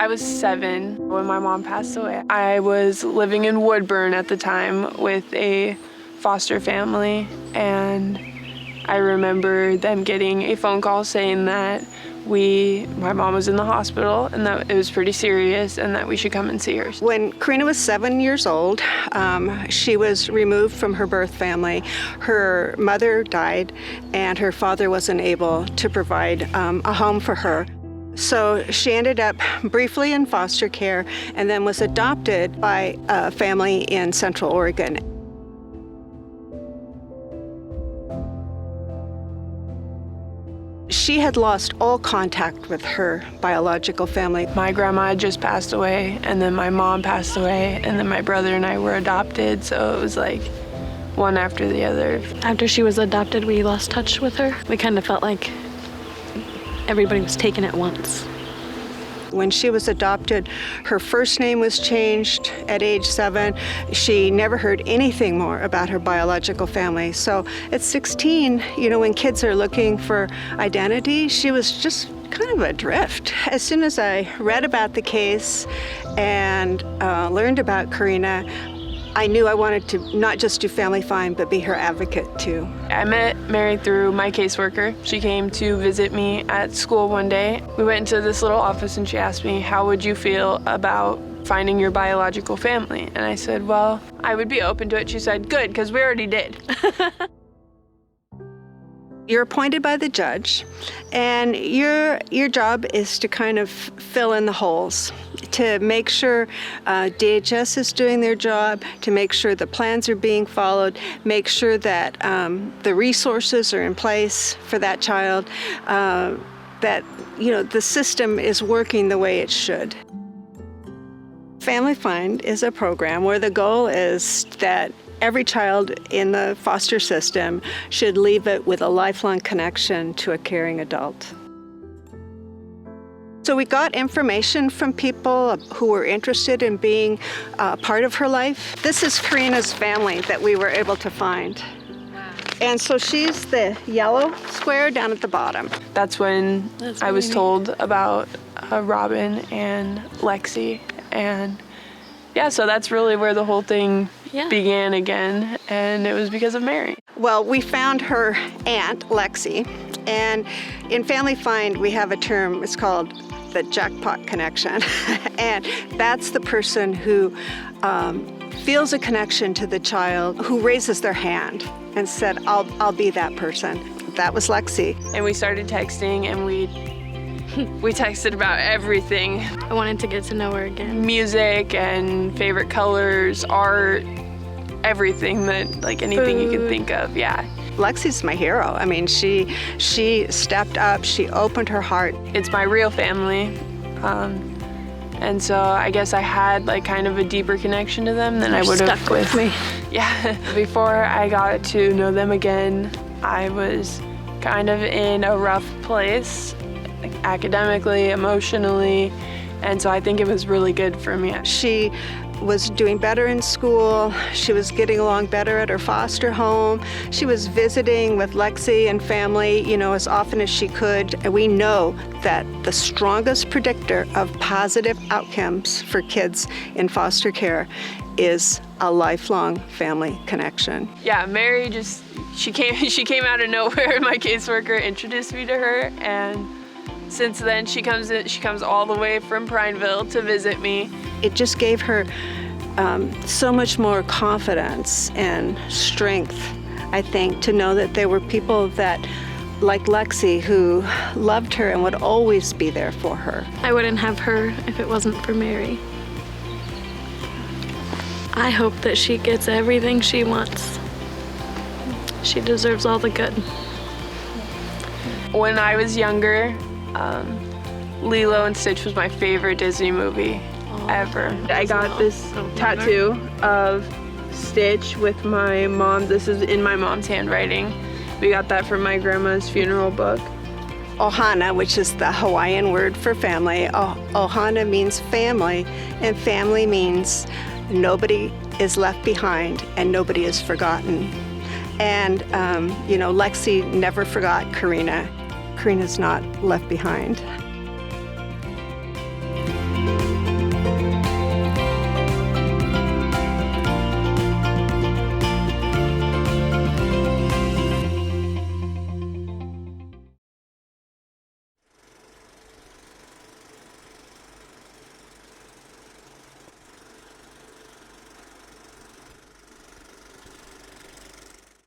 I was 7 when my mom passed away. I was living in Woodburn at the time with a foster family, and I remember them getting a phone call saying that my mom was in the hospital and that it was pretty serious and that we should come and see her. When Karina was 7 years old, she was removed from her birth family. Her mother died and her father wasn't able to provide a home for her. So she ended up briefly in foster care and then was adopted by a family in Central Oregon. She had lost all contact with her biological family. My grandma had just passed away, and then my mom passed away, and then my brother and I were adopted, so it was like one after the other. After she was adopted, we lost touch with her. We kind of felt like everybody was taken at once. When she was adopted, her first name was changed at age 7. She never heard anything more about her biological family. So at 16, when kids are looking for identity, she was just kind of adrift. As soon as I read about the case and learned about Karina, I knew I wanted to not just do Family Find, but be her advocate too. I met Mary through my caseworker. She came to visit me at school one day. We went into this little office and she asked me, how would you feel about finding your biological family? And I said, well, I would be open to it. She said, good, because we already did. You're appointed by the judge, and your job is to kind of fill in the holes, to make sure DHS is doing their job, to make sure the plans are being followed, make sure that the resources are in place for that child, that the system is working the way it should. Family Find is a program where the goal is that every child in the foster system should leave it with a lifelong connection to a caring adult. So we got information from people who were interested in being part of her life. This is Karina's family that we were able to find. And so she's the yellow square down at the bottom. That's when I was told about Robin and Lexi, and yeah, so that's really where the whole thing began again, and it was because of Mary. Well, we found her aunt, Lexi, and in Family Find we have a term, it's called the jackpot connection, and that's the person who feels a connection to the child, who raises their hand and said, I'll be that person. That was Lexi. And we started texting, and we texted about everything. I wanted to get to know her again. Music and favorite colors, art, everything anything you could think of, yeah. Lexi's my hero. I mean, she stepped up, she opened her heart. It's my real family. And so I guess I had kind of a deeper connection to them than I would have with me. Yeah. Before I got to know them again, I was kind of in a rough place, academically, emotionally, and so I think it was really good for me. She was doing better in school. She was getting along better at her foster home. She was visiting with Lexi and family, as often as she could. And we know that the strongest predictor of positive outcomes for kids in foster care is a lifelong family connection. Yeah, Mary she came out of nowhere. My caseworker introduced me to her, and since then she comes all the way from Prineville to visit me. It just gave her so much more confidence and strength, I think, to know that there were people that, like Lexi, who loved her and would always be there for her. I wouldn't have her if it wasn't for Mary. I hope that she gets everything she wants. She deserves all the good. When I was younger, Lilo and Stitch was my favorite Disney movie ever. I got this tattoo of Stitch with my mom. This is in my mom's handwriting. We got that from my grandma's funeral book. Ohana, which is the Hawaiian word for family. Ohana means family, and family means nobody is left behind and nobody is forgotten. And, Lexi never forgot Karina. Karina's not left behind.